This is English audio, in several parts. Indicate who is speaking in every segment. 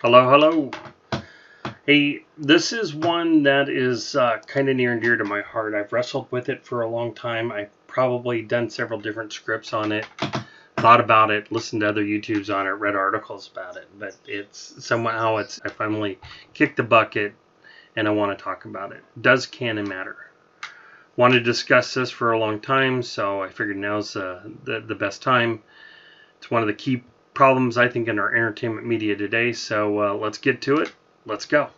Speaker 1: Hello, hello. Hey, this is one that is kind of near and dear to my heart. I've wrestled with it for a long time. I've probably done several different scripts on it, thought about it, listened to other YouTubes on it, read articles about it. But I finally kicked the bucket and I want to talk about it. Does canon matter? Wanted to discuss this for a long time, so I figured now's the best time. It's one of the key problems, I think, in our entertainment media today. So let's get to it. Let's go.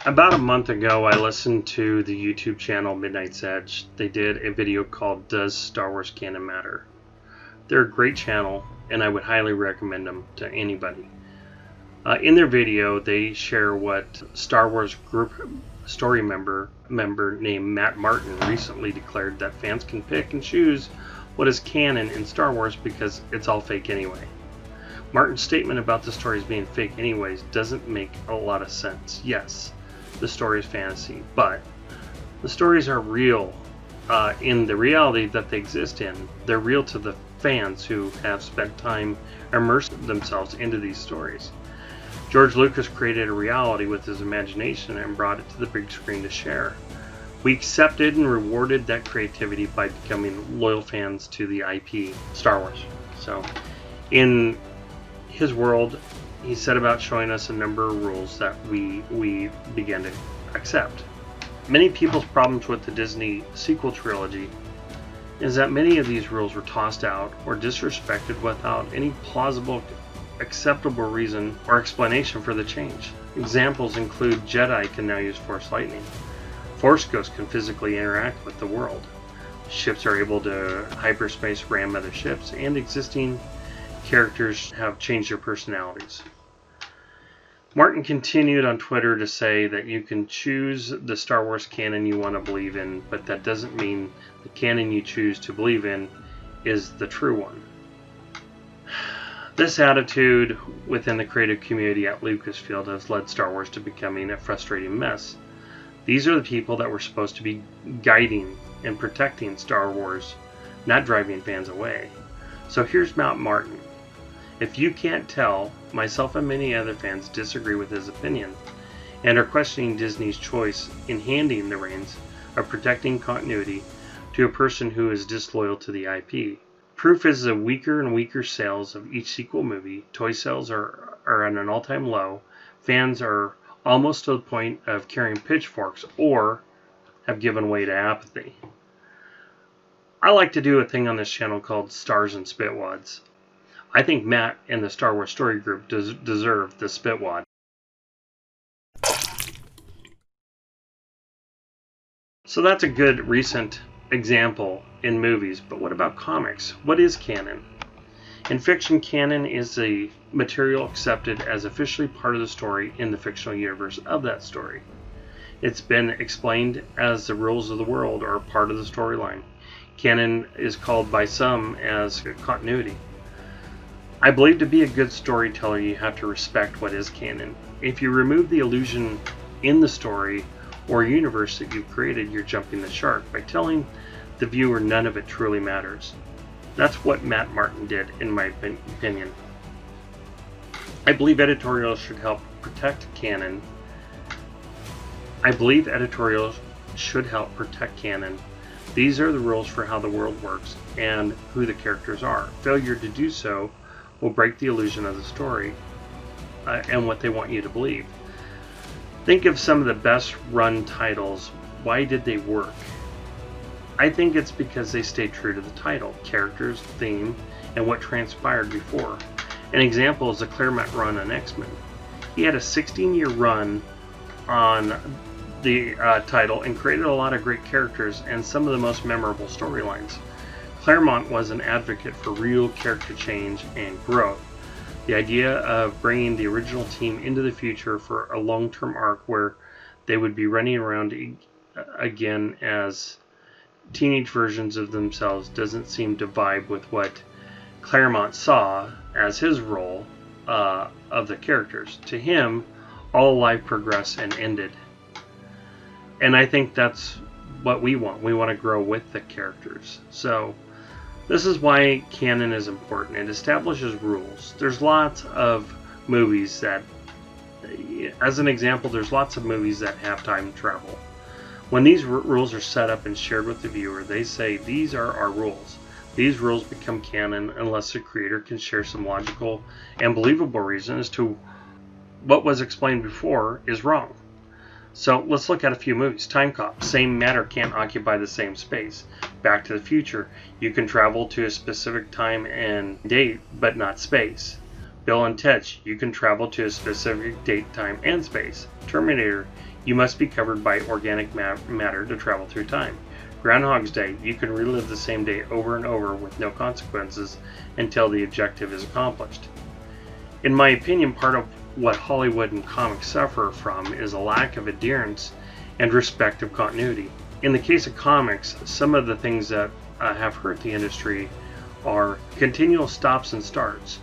Speaker 1: About a month ago, I listened to the YouTube channel Midnight's Edge. They did a video called Does Star Wars Canon Matter? They're a great channel, and I would highly recommend them to anybody. In their video, they share what Star Wars group story member named Matt Martin recently declared that fans can pick and choose what is canon in Star Wars because it's all fake anyway. Martin's statement about the stories being fake anyways doesn't make a lot of sense. Yes, the story is fantasy, but the stories are real in the reality that they exist in. They're real to the fans who have spent time immersing themselves into these stories. George Lucas created a reality with his imagination and brought it to the big screen to share. We accepted and rewarded that creativity by becoming loyal fans to the IP, Star Wars. So, in his world, he set about showing us a number of rules that we began to accept. Many people's problems with the Disney sequel trilogy is that many of these rules were tossed out or disrespected without any plausible, acceptable reason or explanation for the change. Examples include Jedi can now use Force lightning. Force ghosts can physically interact with the world. Ships are able to hyperspace ram other ships, and existing characters have changed their personalities. Martin continued on Twitter to say that you can choose the Star Wars canon you want to believe in, but that doesn't mean the canon you choose to believe in is the true one. This attitude within the creative community at Lucasfilm has led Star Wars to becoming a frustrating mess. These are the people that were supposed to be guiding and protecting Star Wars, not driving fans away. So here's Matt Martin. If you can't tell, myself and many other fans disagree with his opinion and are questioning Disney's choice in handing the reins of protecting continuity to a person who is disloyal to the IP. Proof is the weaker and weaker sales of each sequel movie. Toy sales are at an all-time low. Fans are almost to the point of carrying pitchforks or have given way to apathy. I like to do a thing on this channel called Stars and Spitwads. I think Matt and the Star Wars Story Group deserve the Spitwad. So that's a good recent example in movies, but what about comics? What is canon? In fiction, canon is the material accepted as officially part of the story in the fictional universe of that story. It's been explained as the rules of the world or part of the storyline. Canon is called by some as continuity. I believe to be a good storyteller, you have to respect what is canon. If you remove the illusion in the story or universe that you've created, you're jumping the shark by telling the viewer none of it truly matters. That's what Matt Martin did, in my opinion. I believe editorials should help protect canon. These are the rules for how the world works and who the characters are. Failure to do so will break the illusion of the story and what they want you to believe. Think of some of the best run titles. Why did they work? I think it's because they stayed true to the title, characters, theme, and what transpired before. An example is the Claremont run on X-Men. He had a 16-year run on the title and created a lot of great characters and some of the most memorable storylines. Claremont was an advocate for real character change and growth. The idea of bringing the original team into the future for a long-term arc where they would be running around again as teenage versions of themselves doesn't seem to vibe with what Claremont saw as his role of the characters. To him, all life progressed and ended. And I think that's what we want. We want to grow with the characters. So this is why canon is important. It establishes rules. There's lots of movies that, as an example, there's lots of movies that have time travel. When these rules are set up and shared with the viewer, they say, these are our rules. These rules become canon unless the creator can share some logical and believable reason as to what was explained before is wrong. So let's look at a few movies. Time Cop, same matter can't occupy the same space. Back to the Future, you can travel to a specific time and date, but not space. Bill and Ted, you can travel to a specific date, time, and space. Terminator, you must be covered by organic matter to travel through time. Groundhog's Day, you can relive the same day over and over with no consequences until the objective is accomplished. In my opinion, part of what Hollywood and comics suffer from is a lack of adherence and respect of continuity. In the case of comics, some of the things that have hurt the industry are continual stops and starts.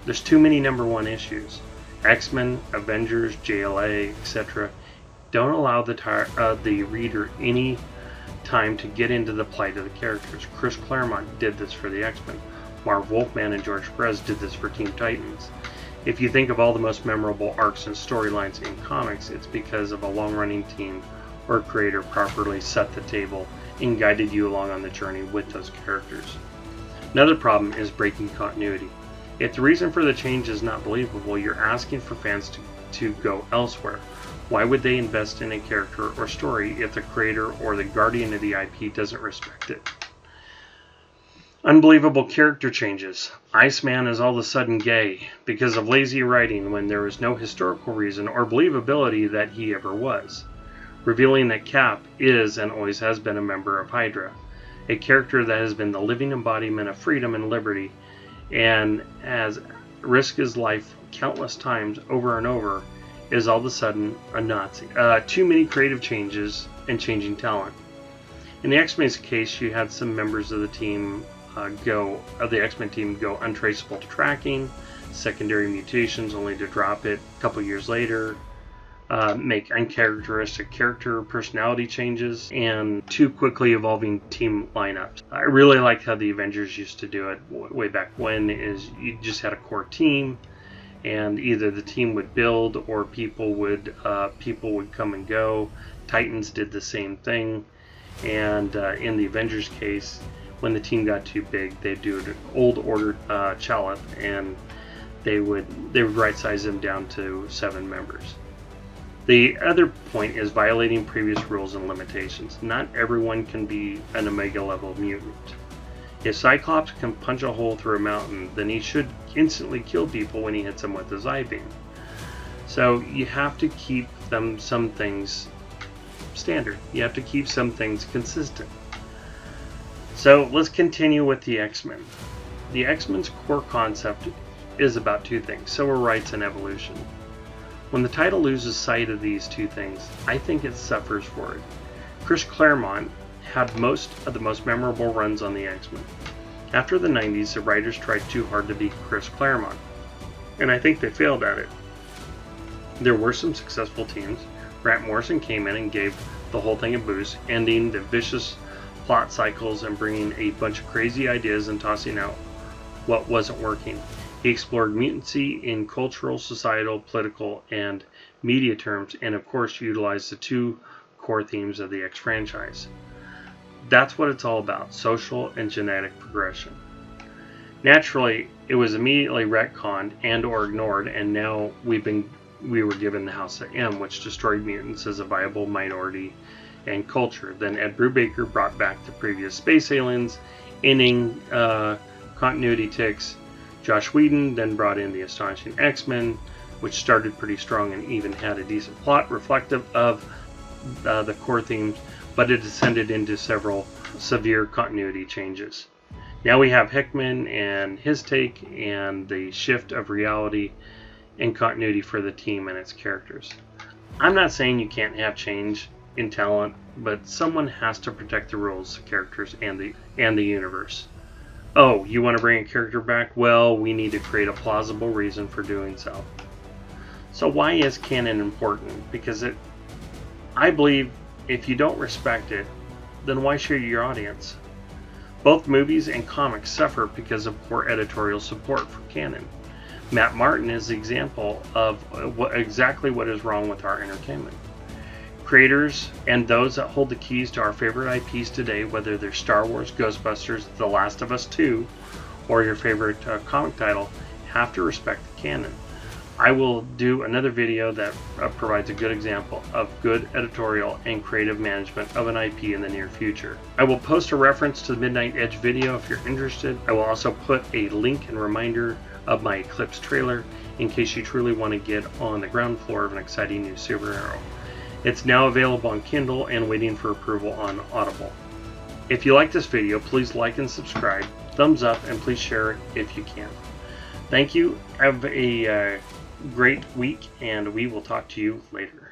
Speaker 1: There's too many number one issues. X-Men, Avengers, JLA, etc. don't allow the reader any time to get into the plight of the characters. Chris Claremont did this for the X-Men. Marv Wolfman and George Perez did this for Teen Titans. If you think of all the most memorable arcs and storylines in comics, it's because of a long-running team or creator properly set the table and guided you along on the journey with those characters. Another problem is breaking continuity. If the reason for the change is not believable, you're asking for fans to go elsewhere. Why would they invest in a character or story if the creator or the guardian of the IP doesn't respect it? Unbelievable character changes. Iceman is all of a sudden gay because of lazy writing when there is no historical reason or believability that he ever was. Revealing that Cap is and always has been a member of Hydra, a character that has been the living embodiment of freedom and liberty and has risked his life countless times over and over, is all of a sudden a Nazi. Too many creative changes and changing talent. In the X-Men's case, you had some members of the team the X-Men team go untraceable to tracking, secondary mutations only to drop it a couple years later, make uncharacteristic character personality changes, and too quickly evolving team lineups. I really like how the Avengers used to do it way back when, is you just had a core team, and either the team would build or people would come and go. Titans did the same thing, and in the Avengers case, when the team got too big, they'd do an old order Chalif, and they would right size them down to 7 members. The other point is violating previous rules and limitations. Not everyone can be an Omega level mutant. If Cyclops can punch a hole through a mountain, then he should instantly kill people when he hits them with his I-beam. So you have to keep some things standard. You have to keep some things consistent. So let's continue with the X-Men. The X-Men's core concept is about 2 things: civil rights and evolution. When the title loses sight of these 2 things, I think it suffers for it. Chris Claremont had most of the most memorable runs on the X-Men. After the 90s, the writers tried too hard to be Chris Claremont, and I think they failed at it. There were some successful teams. Grant Morrison came in and gave the whole thing a boost, ending the vicious plot cycles and bringing a bunch of crazy ideas and tossing out what wasn't working. He explored mutancy in cultural, societal, political, and media terms, and of course utilized the 2 core themes of the X franchise. That's what it's all about: social and genetic progression. Naturally, it was immediately retconned and or ignored, and now we were given the House of M, which destroyed mutants as a viable minority and culture. Then Ed Brubaker brought back the previous space aliens, ending continuity ticks. Joss Whedon then brought in the Astonishing X-Men, which started pretty strong and even had a decent plot reflective of the core themes, but it descended into several severe continuity changes. Now we have Hickman and his take and the shift of reality and continuity for the team and its characters. I'm not saying you can't have change in talent, but someone has to protect the rules, the characters, and the universe. Oh, you want to bring a character back? Well, we need to create a plausible reason for doing so. So why is canon important? Because I believe if you don't respect it, then why share your audience? Both movies and comics suffer because of poor editorial support for Canon. Matt Martin is an example of exactly what is wrong with our entertainment. Creators and those that hold the keys to our favorite IPs today, whether they're Star Wars, Ghostbusters, The Last of Us 2, or your favorite comic title, have to respect the canon. I will do another video that provides a good example of good editorial and creative management of an IP in the near future. I will post a reference to the Midnight Edge video if you're interested. I will also put a link and reminder of my Eclipse trailer in case you truly want to get on the ground floor of an exciting new superhero. It's now available on Kindle and waiting for approval on Audible. If you like this video, please like and subscribe, thumbs up, and please share it if you can. Thank you. Have a great week, and we will talk to you later.